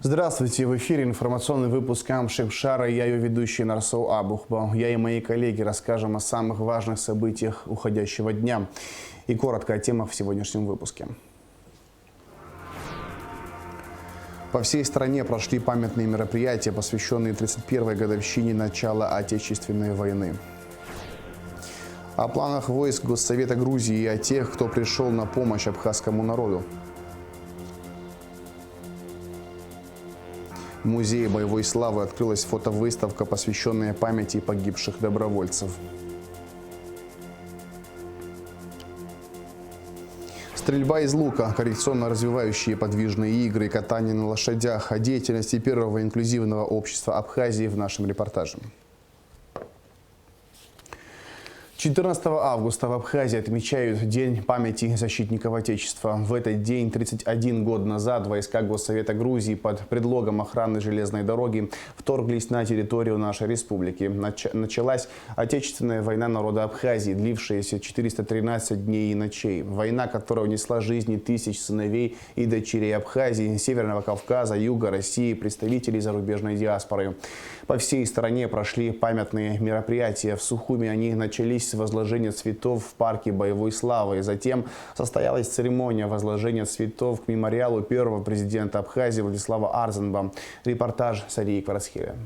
Здравствуйте! В эфире информационный выпуск Амшипшара. Я ее ведущий Нарсоу Абухба. Я и мои коллеги расскажем о самых важных событиях уходящего дня. И коротко о темах в сегодняшнем выпуске. По всей стране прошли памятные мероприятия, посвященные 31-й годовщине начала Отечественной войны. О планах войск Госсовета Грузии и о тех, кто пришел на помощь абхазскому народу. В Музее боевой славы открылась фотовыставка, посвященная памяти погибших добровольцев. Стрельба из лука, коррекционно-развивающие подвижные игры, катание на лошадях, о деятельности первого инклюзивного общества Абхазии в нашем репортаже. 14 августа в Абхазии отмечают День памяти защитников Отечества. В этот день, 31 год назад, войска Госсовета Грузии под предлогом охраны железной дороги вторглись на территорию нашей республики. Началась Отечественная война народа Абхазии, длившаяся 413 дней и ночей. Война, которая унесла жизни тысяч сыновей и дочерей Абхазии, Северного Кавказа, Юга России, представителей зарубежной диаспоры. По всей стране прошли памятные мероприятия. В Сухуми они начались с возложения цветов в парке боевой славы. Затем состоялась церемония возложения цветов к мемориалу первого президента Абхазии Владислава Арзенба. Репортаж Сарии Кварасхеля.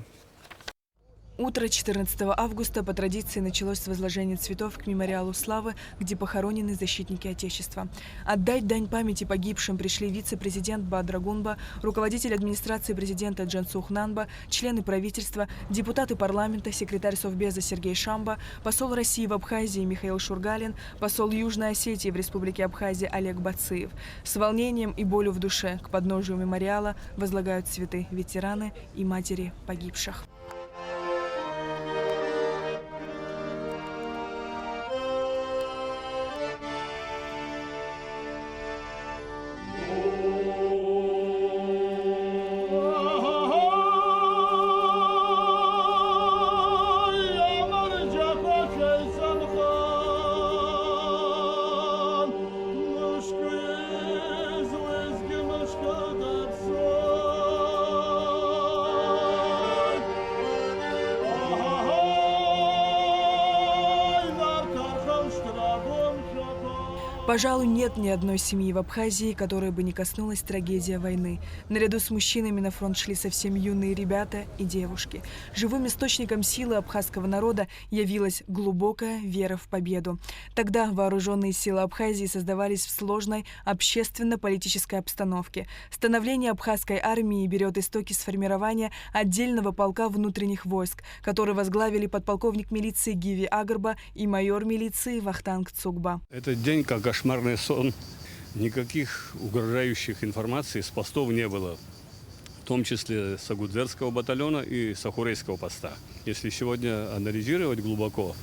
Утро 14 августа по традиции началось с возложения цветов к мемориалу славы, где похоронены защитники Отечества. Отдать дань памяти погибшим пришли вице-президент Бадра Гунба, руководитель администрации президента Джансух Нанба, члены правительства, депутаты парламента, секретарь Совбеза Сергей Шамба, посол России в Абхазии Михаил Шургалин, посол Южной Осетии в Республике Абхазия Олег Бациев. С волнением и болью в душе к подножию мемориала возлагают цветы ветераны и матери погибших. Пожалуй, нет ни одной семьи в Абхазии, которой бы не коснулась трагедия войны. Наряду с мужчинами на фронт шли совсем юные ребята и девушки. Живым источником силы абхазского народа явилась глубокая вера в победу. Тогда вооруженные силы Абхазии создавались в сложной общественно-политической обстановке. Становление абхазской армии берет истоки с формирования отдельного полка внутренних войск, который возглавили подполковник милиции Гиви Агарба и майор милиции Вахтанг Цугба. Этот день как кошмарный сон. Никаких угрожающих информаций с постов не было, в том числе с Агудзерского батальона и с Ахурейского поста. Если сегодня анализировать глубоко,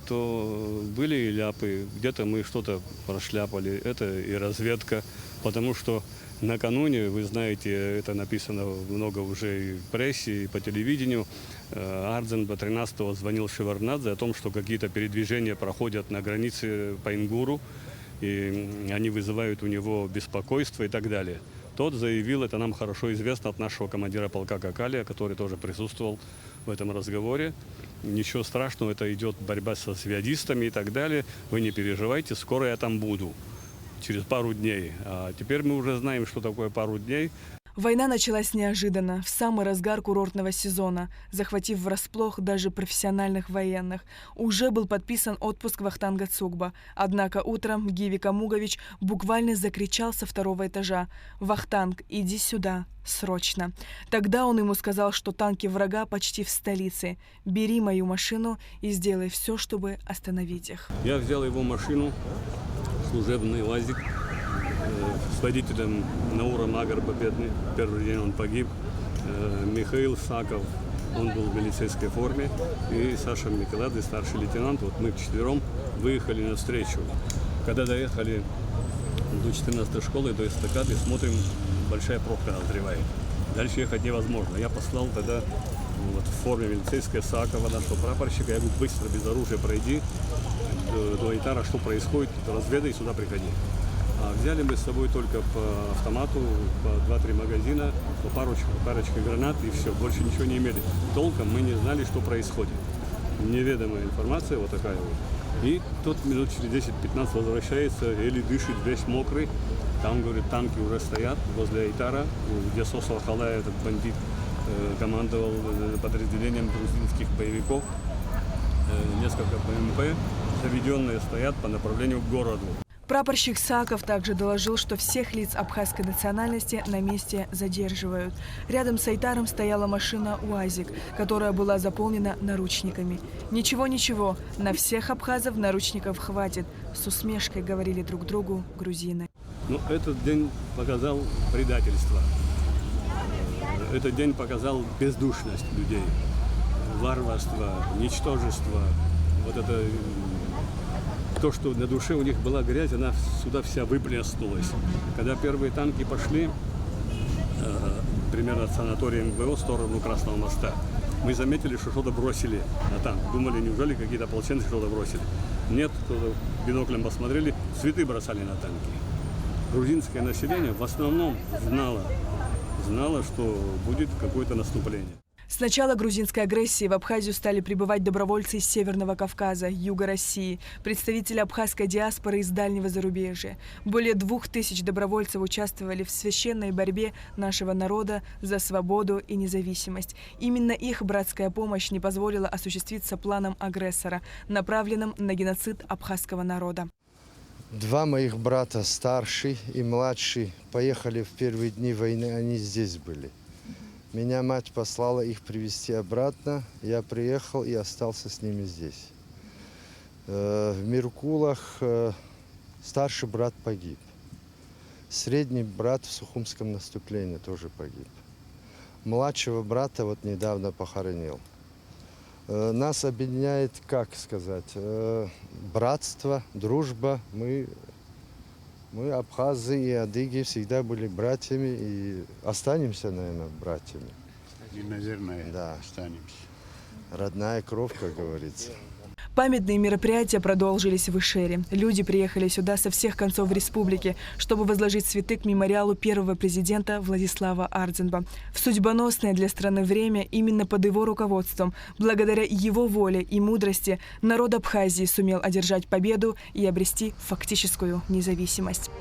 то были и ляпы, где-то мы что-то прошляпали, это и разведка, потому что накануне, вы знаете, это написано много уже и в прессе, и по телевидению, Арзенба 13-го звонил Шеварднадзе о том, что какие-то передвижения проходят на границе по Ингуру, и они вызывают у него беспокойство и так далее. Тот заявил, это нам хорошо известно от нашего командира полка Какалия, который тоже присутствовал в этом разговоре. Ничего страшного, это идет борьба со связистами и так далее. Вы не переживайте, скоро я там буду, через пару дней. А теперь мы уже знаем, что такое пару дней. Война началась неожиданно, в самый разгар курортного сезона, захватив врасплох даже профессиональных военных. Уже был подписан отпуск Вахтанга Цугба. Однако утром Гиви Камугович буквально закричал со второго этажа: «Вахтанг, иди сюда, срочно!» Тогда он ему сказал, что танки врага почти в столице. «Бери мою машину и сделай все, чтобы остановить их». Я взял его машину, служебный УАЗик, с водителем Науром Агарба, бедный. Первый день он погиб. Михаил Саков, он был в милицейской форме. И Саша Микеладзе, старший лейтенант. Вот мы вчетвером выехали навстречу. Когда доехали до 14-й школы, до эстакады, смотрим, большая пробка назревает. Дальше ехать невозможно. Я послал тогда вот, в форме милицейской Сакова, нашего прапорщика. Я говорю, быстро, без оружия пройди до Айтара, что происходит, разведай, сюда приходи. А взяли мы с собой только по автомату, по 2-3 магазина, по парочке гранат и все. Больше ничего не имели. Толком мы не знали, что происходит. Неведомая информация вот такая вот. И тот минут через 10-15 возвращается, еле дышит, весь мокрый. Там, говорит, танки уже стоят возле Айтара, где Сосо Халая, этот бандит, командовал подразделением грузинских боевиков. Несколько БМП заведенные стоят по направлению к городу. Прапорщик Саков также доложил, что всех лиц абхазской национальности на месте задерживают. Рядом с Айтаром стояла машина УАЗик, которая была заполнена наручниками. Ничего, на всех абхазов наручников хватит. С усмешкой говорили друг другу грузины. Но этот день показал предательство. Этот день показал бездушность людей, варварство, ничтожество. Вот это то, что на душе у них была грязь, она сюда вся выплеснулась. Когда первые танки пошли, примерно от санатория МГО в сторону Красного моста, мы заметили, что что-то бросили на танк. Думали, неужели какие-то ополченцы что-то бросили. Нет, кто-то биноклем посмотрели, цветы бросали на танки. Грузинское население в основном знало, что будет какое-то наступление. С начала грузинской агрессии в Абхазию стали прибывать добровольцы из Северного Кавказа, юга России, представители абхазской диаспоры из дальнего зарубежья. Более 2000 добровольцев участвовали в священной борьбе нашего народа за свободу и независимость. Именно их братская помощь не позволила осуществиться планом агрессора, направленным на геноцид абхазского народа. Два моих брата, старший и младший, поехали в первые дни войны, они здесь были. Меня мать послала их привезти обратно. Я приехал и остался с ними здесь. В Миркулах старший брат погиб. Средний брат в Сухумском наступлении тоже погиб. Младшего брата вот недавно похоронил. Нас объединяет, как сказать, братство, дружба. Мы абхазы и адыги всегда были братьями и останемся, наверное, братьями. И, наверное, да. останемся. Родная кровь, как говорится. Памятные мероприятия продолжились в Ишере. Люди приехали сюда со всех концов республики, чтобы возложить цветы к мемориалу первого президента Владислава Ардзинба. В судьбоносное для страны время именно под его руководством, благодаря его воле и мудрости, народ Абхазии сумел одержать победу и обрести фактическую независимость.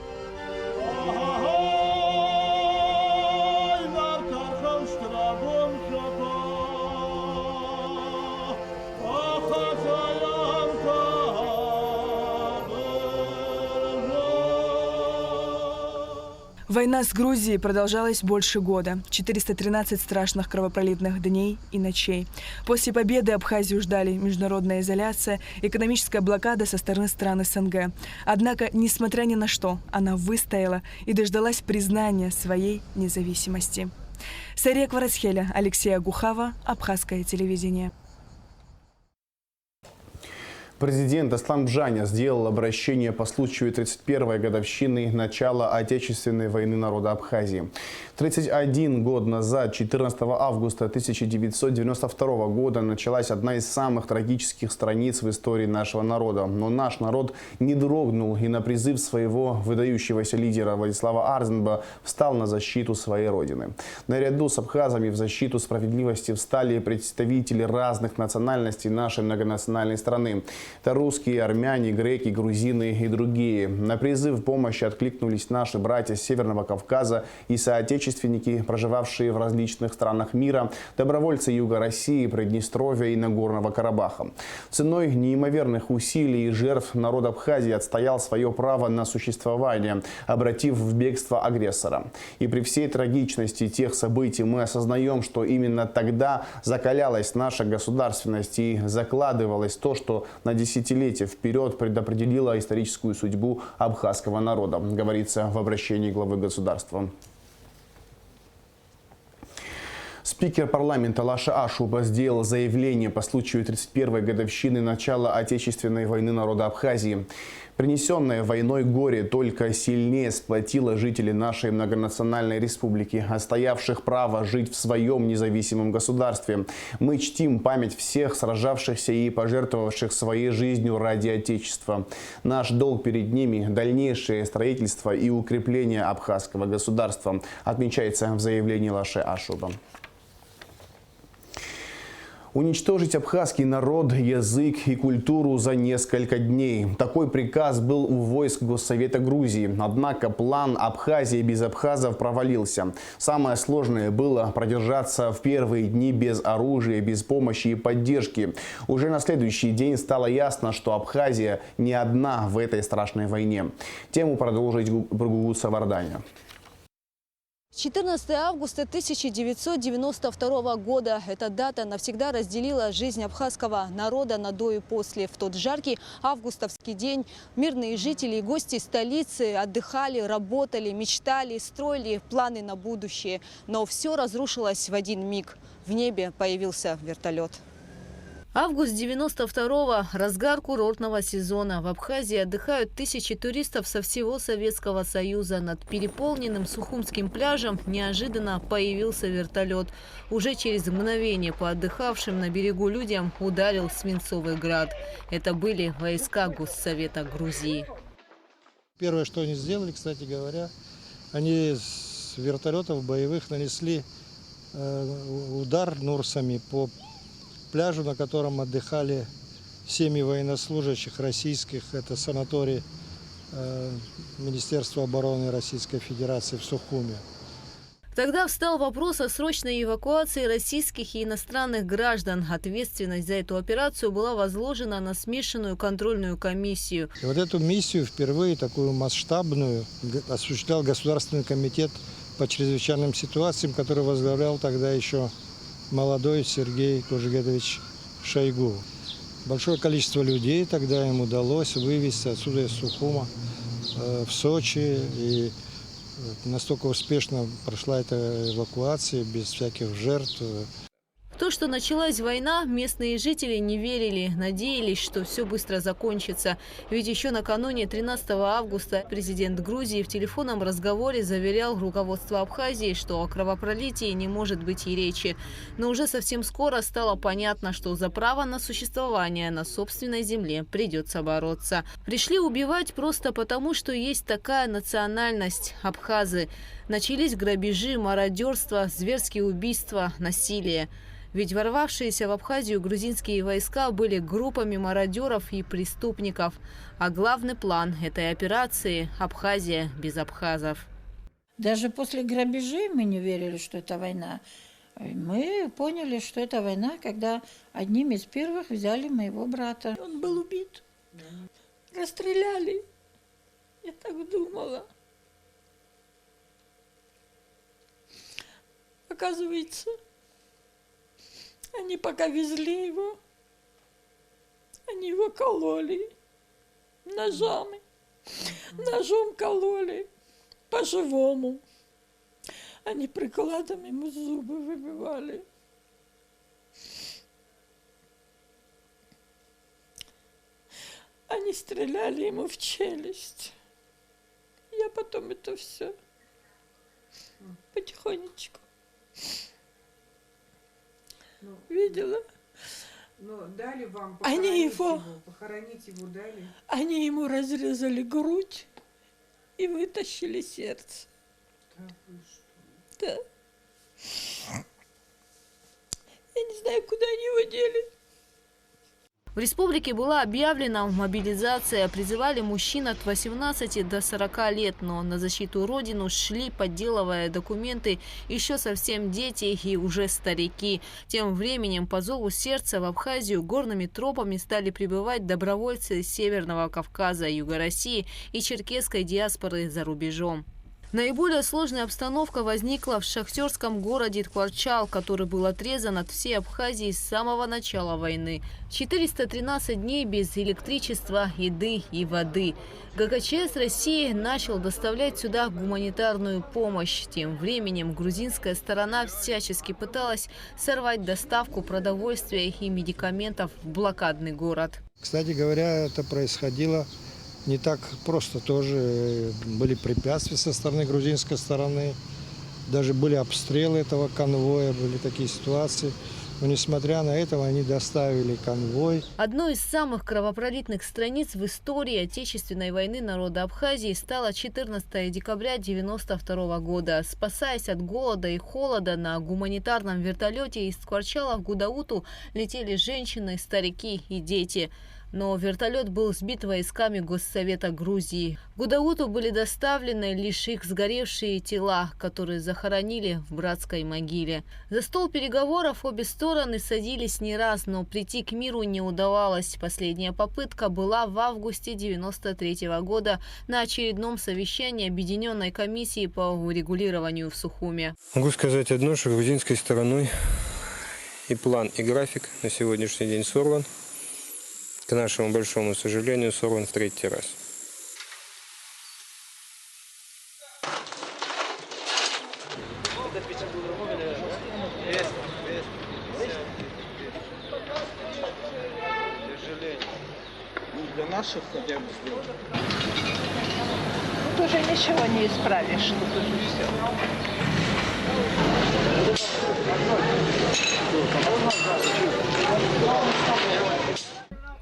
Война с Грузией продолжалась больше года. 413 страшных кровопролитных дней и ночей. После победы Абхазию ждали международная изоляция, экономическая блокада со стороны стран СНГ. Однако, несмотря ни на что, она выстояла и дождалась признания своей независимости. Сария Кварацхеля, Алексея Гухава, Абхазское телевидение. Президент Аслан Бжаня сделал обращение по случаю 31-й годовщины начала Отечественной войны народа Абхазии. 31 год назад, 14 августа 1992 года, началась одна из самых трагических страниц в истории нашего народа. Но наш народ не дрогнул и на призыв своего выдающегося лидера Владислава Ардзинба встал на защиту своей родины. Наряду с абхазами в защиту справедливости встали представители разных национальностей нашей многонациональной страны. Это русские, армяне, греки, грузины и другие. На призыв помощи откликнулись наши братья с Северного Кавказа и соотечественники, проживавшие в различных странах мира, добровольцы Юга России, Приднестровья и Нагорного Карабаха. Ценой неимоверных усилий и жертв народ Абхазии отстоял свое право на существование, обратив в бегство агрессора. И при всей трагичности тех событий мы осознаем, что именно тогда закалялась наша государственность и закладывалось то, что на десятилетия вперед предопределила историческую судьбу абхазского народа, говорится в обращении главы государства. Спикер парламента Лаша Ашуба сделал заявление по случаю 31-й годовщины начала Отечественной войны народа Абхазии. Принесенное войной горе только сильнее сплотило жителей нашей многонациональной республики, отстоявших право жить в своем независимом государстве. Мы чтим память всех сражавшихся и пожертвовавших своей жизнью ради Отечества. Наш долг перед ними – дальнейшее строительство и укрепление абхазского государства, отмечается в заявлении Лаше Ашуба. Уничтожить абхазский народ, язык и культуру за несколько дней. Такой приказ был у войск Госсовета Грузии. Однако план Абхазии без абхазов провалился. Самое сложное было продержаться в первые дни без оружия, без помощи и поддержки. Уже на следующий день стало ясно, что Абхазия не одна в этой страшной войне. Тему продолжит Гургут Саварданя. 14 августа 1992 года. Эта дата навсегда разделила жизнь абхазского народа на до и после. В тот жаркий августовский день мирные жители и гости столицы отдыхали, работали, мечтали, строили планы на будущее. Но все разрушилось в один миг. В небе появился вертолет. Август 92-го – разгар курортного сезона. В Абхазии отдыхают тысячи туристов со всего Советского Союза. Над переполненным Сухумским пляжем неожиданно появился вертолет. Уже через мгновение по отдыхавшим на берегу людям ударил свинцовый град. Это были войска Госсовета Грузии. Первое, что они сделали, кстати говоря, они с вертолетов боевых нанесли удар нурсами по пляжу, на котором отдыхали семьи военнослужащих российских. Это санаторий Министерства обороны Российской Федерации в Сухуме. Тогда встал вопрос о срочной эвакуации российских и иностранных граждан. Ответственность за эту операцию была возложена на смешанную контрольную комиссию. И вот эту миссию впервые, такую масштабную, осуществлял Государственный комитет по чрезвычайным ситуациям, который возглавлял тогда еще молодой Сергей Кожегедович Шойгу. Большое количество людей тогда им удалось вывести отсюда из Сухума в Сочи. И настолько успешно прошла эта эвакуация, без всяких жертв. В то, что началась война, местные жители не верили, надеялись, что все быстро закончится. Ведь еще накануне 13 августа президент Грузии в телефонном разговоре заверял руководство Абхазии, что о кровопролитии не может быть и речи. Но уже совсем скоро стало понятно, что за право на существование на собственной земле придется бороться. Пришли убивать просто потому, что есть такая национальность – абхазы. Начались грабежи, мародерство, зверские убийства, насилие. Ведь ворвавшиеся в Абхазию грузинские войска были группами мародеров и преступников. А главный план этой операции – Абхазия без абхазов. Даже после грабежей мы не верили, что это война. Мы поняли, что это война, когда одним из первых взяли моего брата. Он был убит. Расстреляли. Я так думала. Оказывается, они пока везли его, они его кололи ножами. Ножом кололи по-живому. Они прикладом ему зубы выбивали. Они стреляли ему в челюсть. Я потом это все потихонечку видела. Но дали вам похоронить его дали? Они ему разрезали грудь и вытащили сердце. Да вы что? Да. Я не знаю, куда они его дели. В республике была объявлена мобилизация. Призывали мужчин от 18 до 40 лет, но на защиту Родину шли, подделывая документы, еще совсем дети и уже старики. Тем временем по зову сердца в Абхазию горными тропами стали прибывать добровольцы с Северного Кавказа, Юга России и черкесской диаспоры за рубежом. Наиболее сложная обстановка возникла в шахтерском городе Ткварчал, который был отрезан от всей Абхазии с самого начала войны. 413 дней без электричества, еды и воды. ГКЧС России начал доставлять сюда гуманитарную помощь. Тем временем грузинская сторона всячески пыталась сорвать доставку продовольствия и медикаментов в блокадный город. Кстати говоря, это происходило не так просто тоже. Были препятствия со стороны грузинской стороны. Даже были обстрелы этого конвоя, были такие ситуации. Но несмотря на это, они доставили конвой. Одной из самых кровопролитных страниц в истории Отечественной войны народа Абхазии стало 14 декабря 1992 года. Спасаясь от голода и холода, на гуманитарном вертолете из Скворчала в Гудауту летели женщины, старики и дети. Но вертолет был сбит войсками Госсовета Грузии. В Гудауту были доставлены лишь их сгоревшие тела, которые захоронили в братской могиле. За стол переговоров обе стороны садились не раз, но прийти к миру не удавалось. Последняя попытка была в августе 1993 года на очередном совещании Объединенной комиссии по урегулированию в Сухуме. Могу сказать одно, что грузинской стороной и план, и график на сегодняшний день сорван. К нашему большому сожалению, сорван в 3-й раз. Для наших хотя бы сделать. Тут уже ничего не исправишь, тут уже все.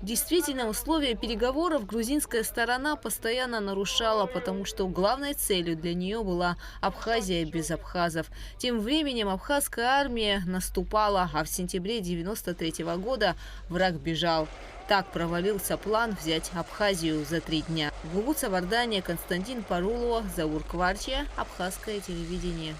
Действительно, условия переговоров грузинская сторона постоянно нарушала, потому что главной целью для нее была Абхазия без абхазов. Тем временем абхазская армия наступала, а в сентябре 1993 года враг бежал. Так провалился план взять Абхазию за 3 дня. Гугуца Вардания, Константин Парулова, Заур Кварчия, Абхазское телевидение.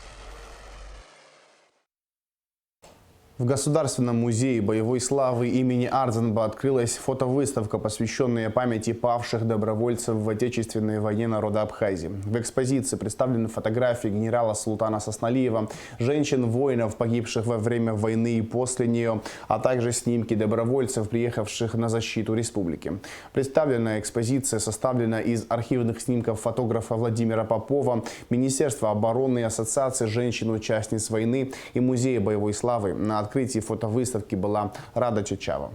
В Государственном музее боевой славы имени Ардзенба открылась фотовыставка, посвященная памяти павших добровольцев в Отечественной войне народа Абхазии. В экспозиции представлены фотографии генерала Султана Сосналиева, женщин-воинов, погибших во время войны и после нее, а также снимки добровольцев, приехавших на защиту республики. Представленная экспозиция составлена из архивных снимков фотографа Владимира Попова, Министерства обороны, Ассоциации женщин-участниц войны и Музея боевой славы. На открытии фотовыставки была Рада Чичава.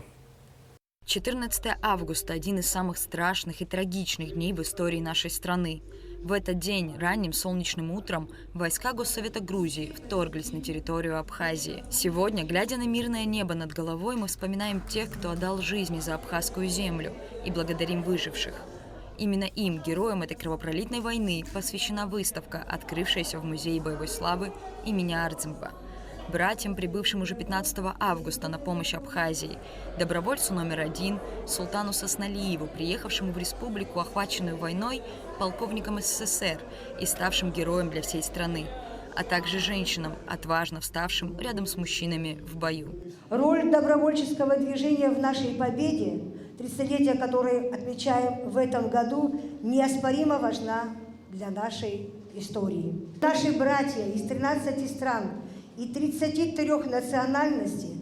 14 августа – один из самых страшных и трагичных дней в истории нашей страны. В этот день, ранним солнечным утром, войска Госсовета Грузии вторглись на территорию Абхазии. Сегодня, глядя на мирное небо над головой, мы вспоминаем тех, кто отдал жизни за абхазскую землю, и благодарим выживших. Именно им, героям этой кровопролитной войны, посвящена выставка, открывшаяся в Музее боевой славы имени Ардзенба. Братьям, прибывшим уже 15 августа на помощь Абхазии, добровольцу номер 1 Султану Сосналиеву, приехавшему в республику, охваченную войной, полковником СССР и ставшим героем для всей страны, а также женщинам, отважно вставшим рядом с мужчинами в бою. Роль добровольческого движения в нашей победе, 30-летие которой отмечаем в этом году, неоспоримо важна для нашей истории. Наши братья из 13 стран и 33 национальностей,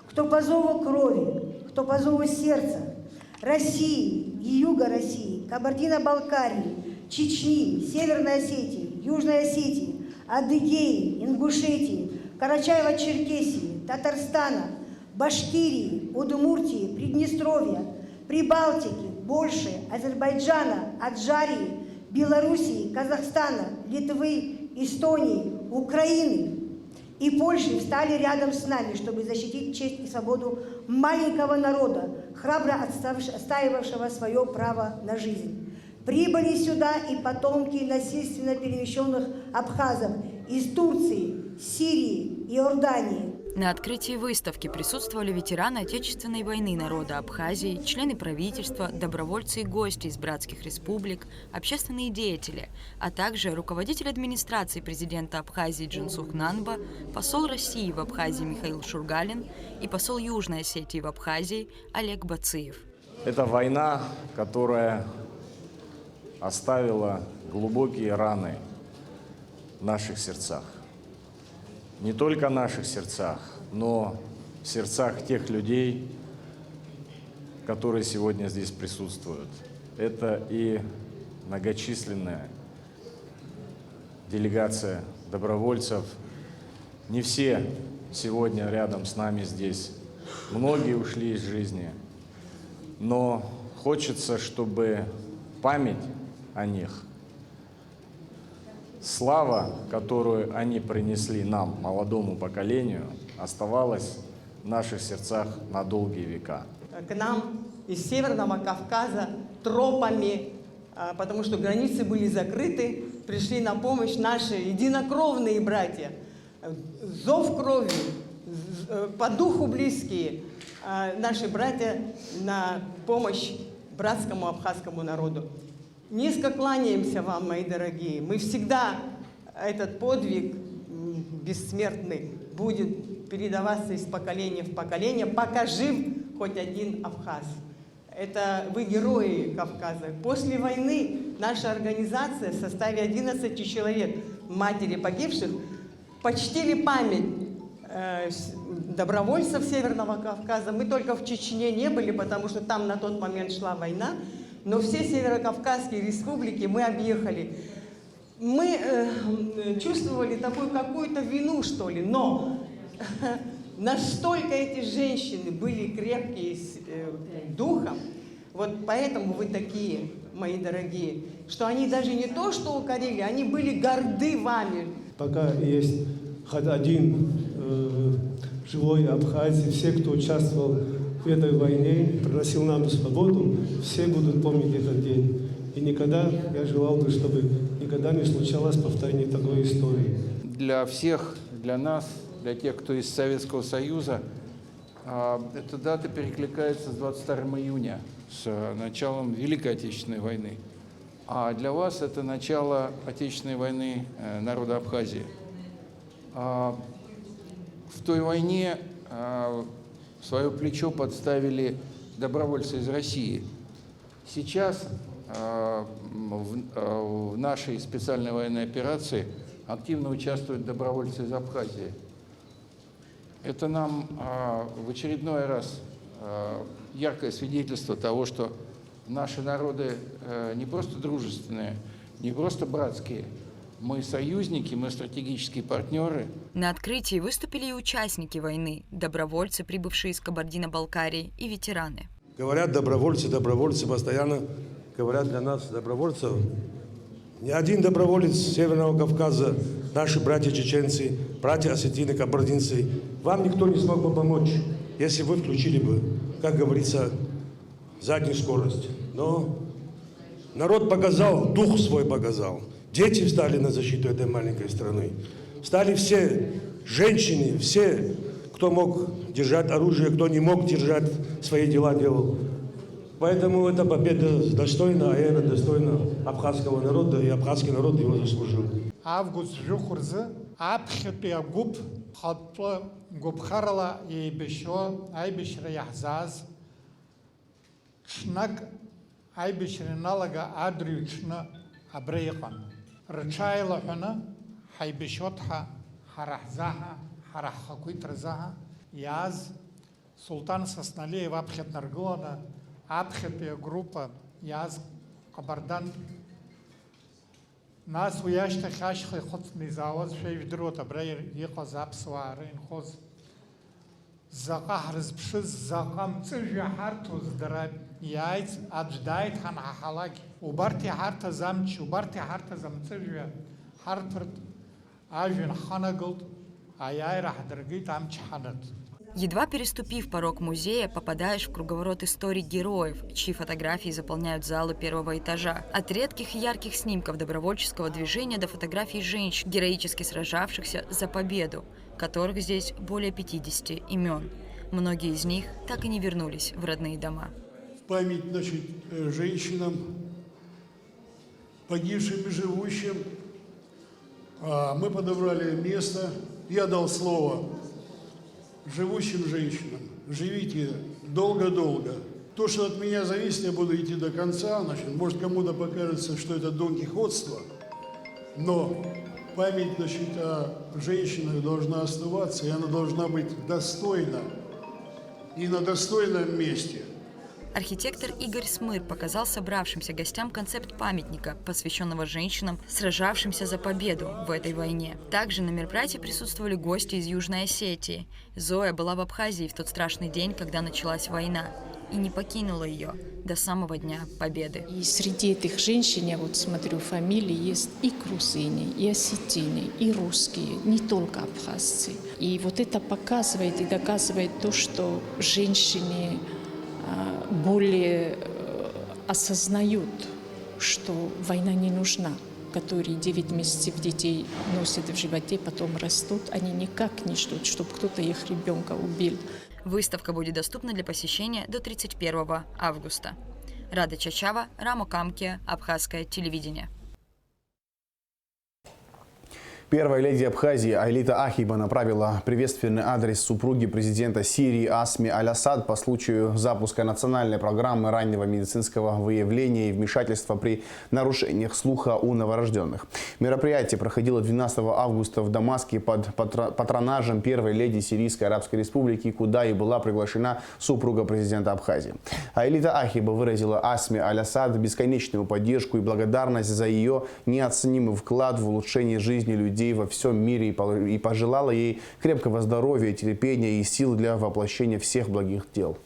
кто по зову крови, кто по зову сердца, России и Юга России, Кабардино-Балкарии, Чечни, Северной Осетии, Южной Осетии, Адыгеи, Ингушетии, Карачаево-Черкесии, Татарстана, Башкирии, Удмуртии, Приднестровья, Прибалтики, Польши, Азербайджана, Аджарии, Белоруссии, Казахстана, Литвы, Эстонии, Украины и Польши встали рядом с нами, чтобы защитить честь и свободу маленького народа, храбро отстаивавшего свое право на жизнь. Прибыли сюда и потомки насильственно перемещенных абхазов из Турции, Сирии и Иордании. На открытии выставки присутствовали ветераны Отечественной войны народа Абхазии, члены правительства, добровольцы и гости из братских республик, общественные деятели, а также руководитель администрации президента Абхазии Джансух Нанба, посол России в Абхазии Михаил Шургалин и посол Южной Осетии в Абхазии Олег Бациев. Это война, которая оставила глубокие раны в наших сердцах. Не только в наших сердцах, но в сердцах тех людей, которые сегодня здесь присутствуют. Это и многочисленная делегация добровольцев. Не все сегодня рядом с нами здесь. Многие ушли из жизни. Но хочется, чтобы память о них, слава, которую они принесли нам, молодому поколению, оставалась в наших сердцах на долгие века. К нам из Северного Кавказа тропами, потому что границы были закрыты, пришли на помощь наши единокровные братья. Зов крови, по духу близкие, наши братья на помощь братскому абхазскому народу. Низко кланяемся вам, мои дорогие. Мы всегда, этот подвиг бессмертный будет передаваться из поколения в поколение, пока жив хоть один абхаз. Это вы герои Кавказа. После войны наша организация в составе 11 человек, матери погибших, почтили память добровольцев Северного Кавказа. Мы только в Чечне не были, потому что там на тот момент шла война, но все северокавказские республики мы объехали. Мы чувствовали такую какую-то вину, что ли, но настолько эти женщины были крепкие духом, вот поэтому вы такие, мои дорогие, что они даже не то что укорили, они были горды вами. Пока есть хоть один живой Абхазии, все, кто участвовал в этой войне, приносил нам свободу, все будут помнить этот день. И никогда, я желал бы, чтобы никогда не случалось повторение такой истории. Для всех, для нас, для тех, кто из Советского Союза, эта дата перекликается с 22 июня, с началом Великой Отечественной войны. А для вас это начало Отечественной войны народа Абхазии. В той войне свое плечо подставили добровольцы из России. Сейчас в нашей специальной военной операции активно участвуют добровольцы из Абхазии. Это нам в очередной раз яркое свидетельство того, что наши народы не просто дружественные, не просто братские, мы союзники, мы стратегические партнеры. На открытии выступили и участники войны, добровольцы, прибывшие из Кабардино-Балкарии, и ветераны. Говорят добровольцы, постоянно говорят для нас добровольцев. Ни один доброволец Северного Кавказа, наши братья-чеченцы, братья осетины, кабардинцы, вам никто не смог бы помочь, если вы включили бы, как говорится, заднюю скорость. Но народ показал, дух свой показал. Дети встали на защиту этой маленькой страны. Встали все женщины, все, кто мог держать оружие, кто не мог держать, свои дела делал. Поэтому эта победа достойна, а это достойна абхазского народа, и абхазский народ его заслужил. Август жухурзы, абхипе губ, хатпла губхарала и бешо, айбешра яхзаз, шнак айбешриналага адрючна абрейқан. Рычайла хуна, хайбешотха, харахзаха, харахакуитрзаха, яз, султан Сосналеев абхет наргода, абхипе группа, яз, кабардан, нас уяшта хашхи хотсный завоз, шейвдрота, брейр, ехоз апсуары, инхоз, закахрыз пшиз, закам цыжя хартуз дараб, яйц, адждайт хан хахалаги. Убарти харта замч, убарти харта замцыжя, хартвард, ажвин ханагалд, а яйра хадргит амч ханат. Едва переступив порог музея, попадаешь в круговорот историй героев, чьи фотографии заполняют залу первого этажа. От редких и ярких снимков добровольческого движения до фотографий женщин, героически сражавшихся за победу, которых здесь более 50 имен. Многие из них так и не вернулись в родные дома. В память, женщинам, погибшим и живущим, мы подобрали место, я дал слово живущим женщинам. Живите долго-долго. То, что от меня зависит, я буду идти до конца. Может, кому-то покажется, что это донкихотство, но память, о женщинах должна оставаться, и она должна быть достойна и на достойном месте. Архитектор Игорь Смыр показал собравшимся гостям концепт памятника, посвященного женщинам, сражавшимся за победу в этой войне. Также на мероприятии присутствовали гости из Южной Осетии. Зоя была в Абхазии в тот страшный день, когда началась война. и не покинула ее до самого Дня Победы. И среди этих женщин, я вот смотрю, фамилии есть и грузины, и осетины, и русские, не только абхазцы. И вот это показывает и доказывает то, что женщины более осознают, что война не нужна, которые 9 месяцев детей носят в животе, потом растут, они никак не ждут, чтобы кто-то их ребенка убил. Выставка будет доступна для посещения до 31 августа. Рада Чачава, Рамо Камкия, Абхазское телевидение. Первая леди Абхазии Айлита Ахиба направила приветственный адрес супруги президента Сирии Асми Аль-Асад по случаю запуска национальной программы раннего медицинского выявления и вмешательства при нарушениях слуха у новорожденных. Мероприятие проходило 12 августа в Дамаске под патронажем первой леди Сирийской Арабской Республики, куда и была приглашена супруга президента Абхазии. Айлита Ахиба выразила Асми Аль-Асад бесконечную поддержку и благодарность за ее неоценимый вклад в улучшение жизни людей во всем мире и пожелала ей крепкого здоровья, терпения и сил для воплощения всех благих дел.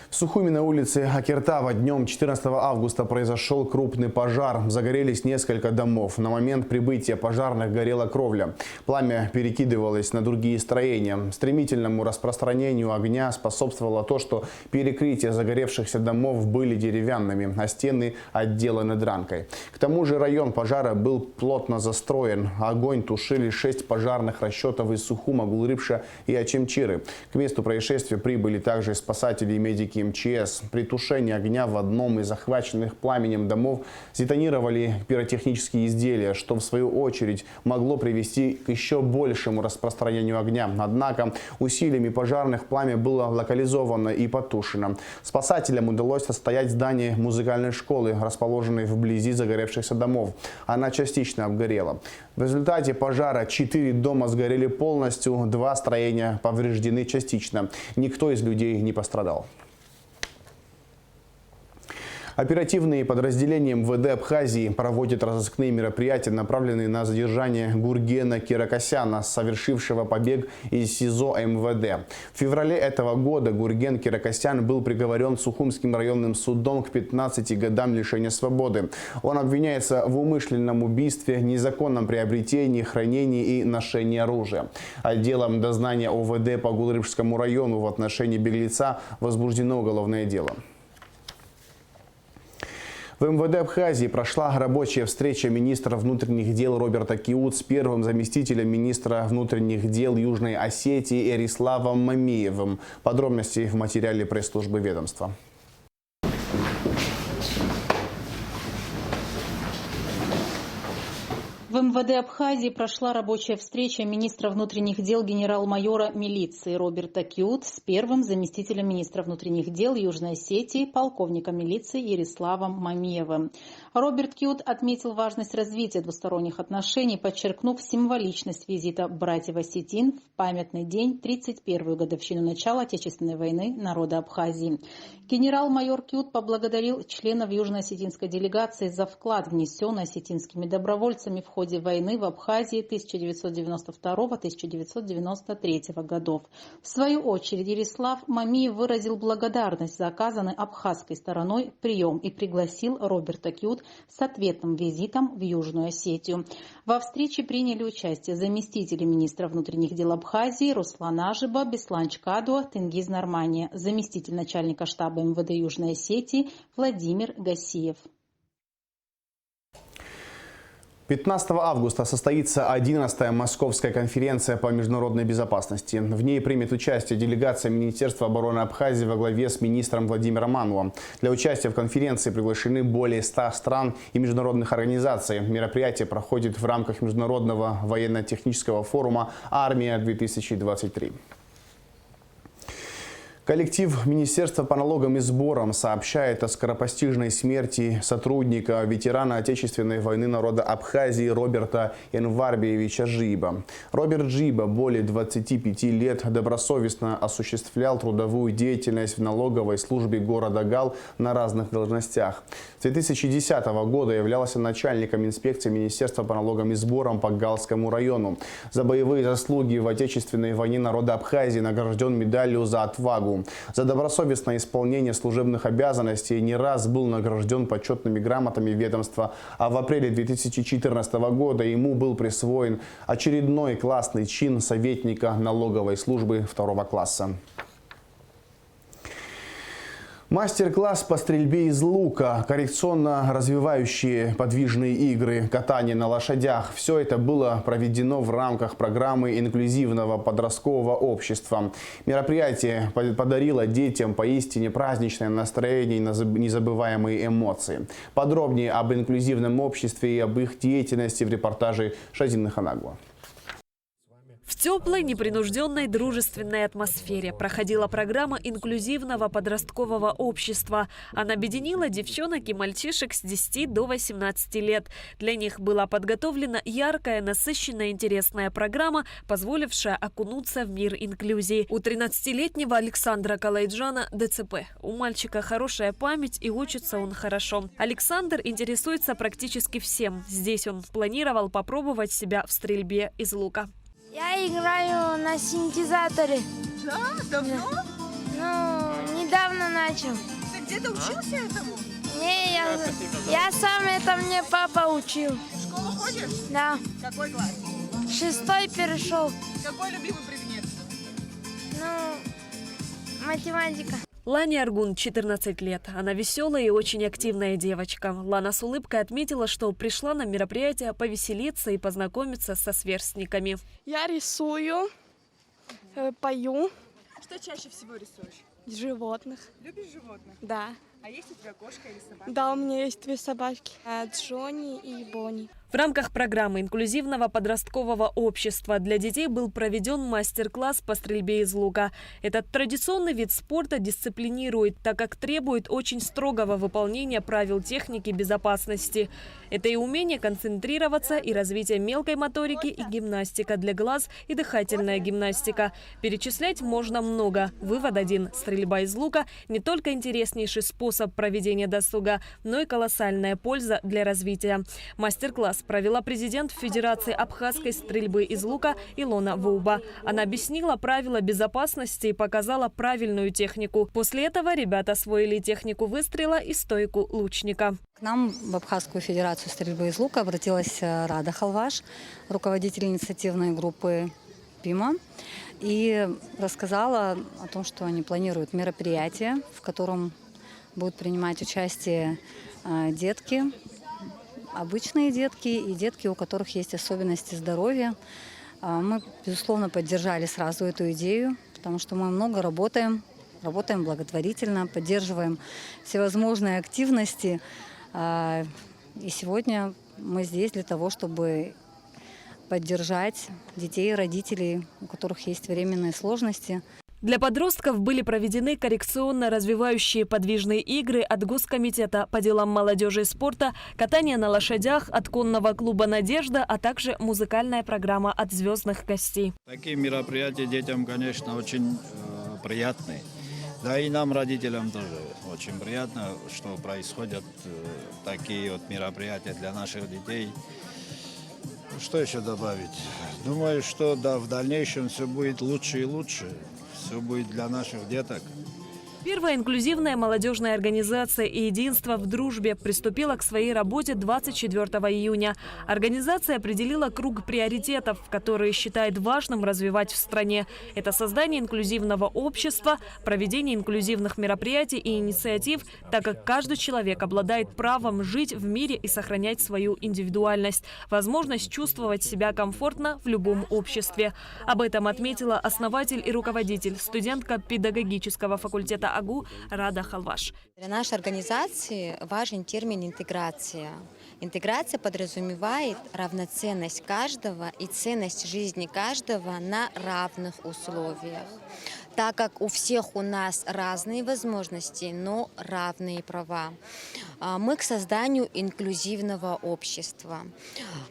В Сухуми на улице Акертава днем 14 августа произошел крупный пожар. Загорелись несколько домов. На момент прибытия пожарных горела кровля. Пламя перекидывалось на другие строения. Стремительному распространению огня способствовало то, что перекрытия загоревшихся домов были деревянными, а стены отделаны дранкой. К тому же район пожара был плотно застроен. Огонь тушили 6 пожарных расчетов из Сухума, Гулрипша и Ачимчиры. К месту происшествия прибыли также спасатели и медики МЧС. При тушении огня в одном из захваченных пламенем домов сдетонировали пиротехнические изделия, что в свою очередь могло привести к еще большему распространению огня. Однако усилиями пожарных пламя было локализовано и потушено. Спасателям удалось отстоять здание музыкальной школы, расположенной вблизи загоревшихся домов. Она частично обгорела. В результате пожара 4 дома сгорели полностью, 2 строения повреждены частично. Никто из людей не пострадал. Оперативные подразделения МВД Абхазии проводят разыскные мероприятия, направленные на задержание Гургена Киракосяна, совершившего побег из СИЗО МВД. В феврале этого года Гурген Киракосян был приговорен Сухумским районным судом к 15 годам лишения свободы. Он обвиняется в умышленном убийстве, незаконном приобретении, хранении и ношении оружия. Отделом дознания ОВД по Гулрипшскому району в отношении беглеца возбуждено уголовное дело. В МВД Абхазии прошла рабочая встреча министра внутренних дел Роберта Киут с первым заместителем министра внутренних дел Южной Осетии Эриславом Мамиевым. Подробности в материале пресс-службы ведомства. В МВД Абхазии прошла рабочая встреча министра внутренних дел генерал-майора милиции Роберта Киут с первым заместителем министра внутренних дел Южной Осетии полковником милиции Ериславом Мамиевым. Роберт Киут отметил важность развития двусторонних отношений, подчеркнув символичность визита братьев осетин в памятный день 31-ю годовщину начала Отечественной войны народа Абхазии. Генерал-майор Киут поблагодарил членов южно-осетинской делегации за вклад, внесенный осетинскими добровольцами в ходе войны в Абхазии 1992-1993 годов. В свою очередь Ерислав Мамиев выразил благодарность за оказанный абхазской стороной прием и пригласил Роберта Киут с ответным визитом в Южную Осетию. Во встрече приняли участие заместители министра внутренних дел Абхазии Руслан Ажиба, Беслан Чкадуа, Тенгиз Нормания, заместитель начальника штаба МВД Южной Осетии Владимир Гасиев. 15 августа состоится 11-я Московская конференция по международной безопасности. В ней примет участие делегация Министерства обороны Абхазии во главе с министром Владимиром Мановым. Для участия в конференции приглашены более 100 стран и международных организаций. Мероприятие проходит в рамках Международного военно-технического форума «Армия-2023». Коллектив Министерства по налогам и сборам сообщает о скоропостижной смерти сотрудника, ветерана Отечественной войны народа Абхазии Роберта Энварбиевича Джиба. Роберт Джиба более 25 лет добросовестно осуществлял трудовую деятельность в налоговой службе города Гал на разных должностях. С 2010 года являлся начальником инспекции Министерства по налогам и сборам по Галскому району. За боевые заслуги в Отечественной войне народа Абхазии награжден медалью за отвагу. За добросовестное исполнение служебных обязанностей не раз был награжден почетными грамотами ведомства, а в апреле 2014 года ему был присвоен очередной классный чин советника налоговой службы 2 класса. Мастер-класс по стрельбе из лука, коррекционно-развивающие подвижные игры, катание на лошадях – все это было проведено в рамках программы инклюзивного подросткового общества. Мероприятие подарило детям поистине праздничное настроение и незабываемые эмоции. Подробнее об инклюзивном обществе и об их деятельности в репортаже Шазины Ханагуа. В теплой, непринужденной, дружественной атмосфере проходила программа инклюзивного подросткового общества. Она объединила девчонок и мальчишек с 10 до 18 лет. Для них была подготовлена яркая, насыщенная, интересная программа, позволившая окунуться в мир инклюзии. У 13-летнего Александра Калайджана ДЦП. У мальчика хорошая память и учится он хорошо. Александр интересуется практически всем. Здесь он планировал попробовать себя в стрельбе из лука. Я играю на синтезаторе. Да? Давно? Ну, недавно начал. Ты где-то учился этому? Не, я сам, это мне папа учил. В школу ходишь? Да. Какой класс? 6-й перешел. Какой любимый предмет? Ну, математика. Лане Аргун, 14 лет. Она веселая и очень активная девочка. Лана с улыбкой отметила, что пришла на мероприятие повеселиться и познакомиться со сверстниками. Я рисую, пою. Что чаще всего рисуешь? Животных. Любишь животных? Да. А есть у тебя кошка или собака? Да, у меня есть 2 собачки. Джонни и Бонни. В рамках программы инклюзивного подросткового общества для детей был проведен мастер-класс по стрельбе из лука. Этот традиционный вид спорта дисциплинирует, так как требует очень строгого выполнения правил техники безопасности. Это и умение концентрироваться, и развитие мелкой моторики, и гимнастика для глаз, и дыхательная гимнастика. Перечислять можно много. Вывод один: стрельба из лука – не только интереснейший способ проведения досуга, но и колоссальная польза для развития. Мастер-класс провела президент Федерации абхазской стрельбы из лука Илона Вуба. Она объяснила правила безопасности и показала правильную технику. После этого ребята освоили технику выстрела и стойку лучника. К нам в Абхазскую Федерацию стрельбы из лука обратилась Рада Халваш, руководитель инициативной группы ПИМА, и рассказала о том, что они планируют мероприятие, в котором будут принимать участие детки, обычные детки и детки, у которых есть особенности здоровья. Мы, безусловно, поддержали сразу эту идею, потому что мы много работаем благотворительно, поддерживаем всевозможные активности. И сегодня мы здесь для того, чтобы поддержать детей и родителей, у которых есть временные сложности. Для подростков были проведены коррекционно-развивающие подвижные игры от Госкомитета по делам молодежи и спорта, катание на лошадях от конного клуба «Надежда», а также музыкальная программа от звездных гостей. Такие мероприятия детям, конечно, очень приятны. Да и нам, родителям, тоже очень приятно, что происходят такие вот мероприятия для наших детей. Что еще добавить? Думаю, что да, в дальнейшем все будет лучше и лучше. Все будет для наших деток. Первая инклюзивная молодежная организация «Единство в дружбе» приступила к своей работе 24 июня. Организация определила круг приоритетов, которые считает важным развивать в стране. Это создание инклюзивного общества, проведение инклюзивных мероприятий и инициатив, так как каждый человек обладает правом жить в мире и сохранять свою индивидуальность, возможность чувствовать себя комфортно в любом обществе. Об этом отметила основатель и руководитель, студентка педагогического факультета АГУ Рада Халваш. Для нашей организации важен термин «интеграция». Интеграция подразумевает равноценность каждого и ценность жизни каждого на равных условиях. Так как у всех у нас разные возможности, но равные права. Мы к созданию инклюзивного общества.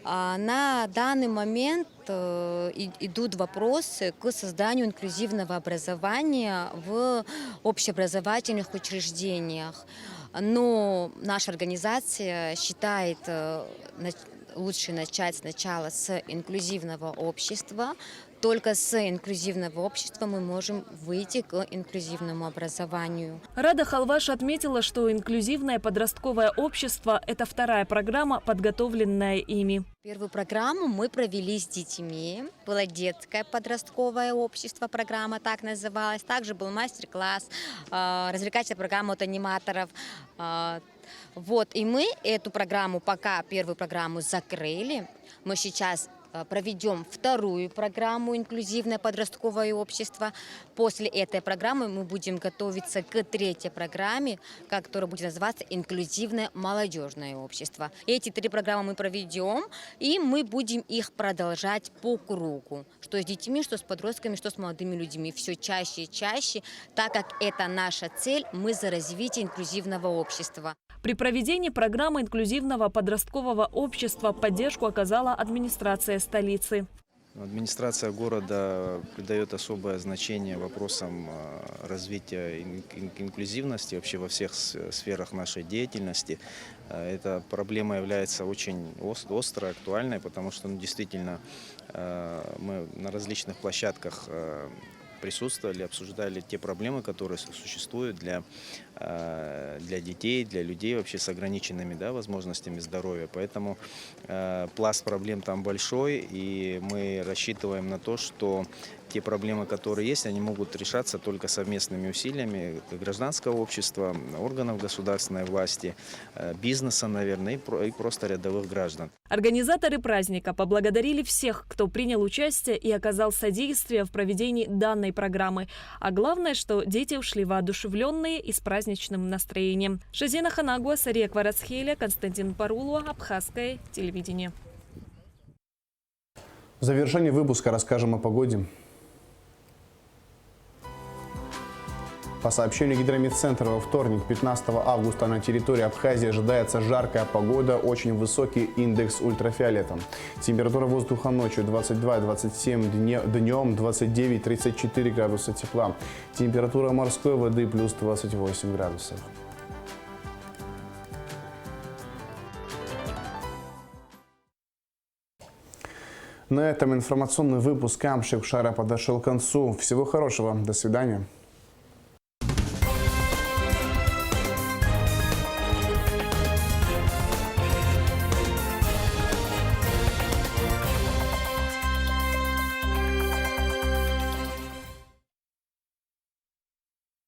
На данный момент идут вопросы к созданию инклюзивного образования в общеобразовательных учреждениях. Но наша организация считает, лучше начать сначала с инклюзивного общества. Только с инклюзивного общества мы можем выйти к инклюзивному образованию. Рада Халваш отметила, что инклюзивное подростковое общество – это вторая программа, подготовленная ими. Первую программу мы провели с детьми. Было детское подростковое общество, программа так называлась. Также был мастер-класс, развлекательная программа от аниматоров. Вот, и мы эту программу, пока первую программу закрыли, мы сейчас проведем вторую программу «Инклюзивное подростковое общество». После этой программы мы будем готовиться к третьей программе, которая будет называться «Инклюзивное молодежное общество». Эти три программы мы проведем, и мы будем их продолжать по кругу. Что с детьми, что с подростками, что с молодыми людьми. Все чаще и чаще, так как это наша цель, мы за развитие инклюзивного общества. При проведении программы инклюзивного подросткового общества поддержку оказала администрация столицы. Администрация города придает особое значение вопросам развития инклюзивности вообще во всех сферах нашей деятельности. Эта проблема является очень острой, актуальной, потому что действительно мы на различных площадках присутствовали, обсуждали те проблемы, которые существуют для детей, для людей вообще с ограниченными возможностями здоровья. Поэтому пласт проблем там большой, и мы рассчитываем на то, что те проблемы, которые есть, они могут решаться только совместными усилиями гражданского общества, органов государственной власти, бизнеса, наверное, и просто рядовых граждан. Организаторы праздника поблагодарили всех, кто принял участие и оказал содействие в проведении данной программы. А главное, что дети ушли воодушевленные и с праздничным настроением. Шазина Ханагуа, Сария Кварацхеля, Константин Парулуа, Абхазское телевидение. В завершении выпуска расскажем о погоде. По сообщению Гидрометцентра, во вторник, 15 августа, на территории Абхазии ожидается жаркая погода, очень высокий индекс ультрафиолета. Температура воздуха ночью 22-27, днем 29-34 градуса тепла. Температура морской воды плюс 28 градусов. На этом информационный выпуск «Камшик Шара» подошел к концу. Всего хорошего. До свидания.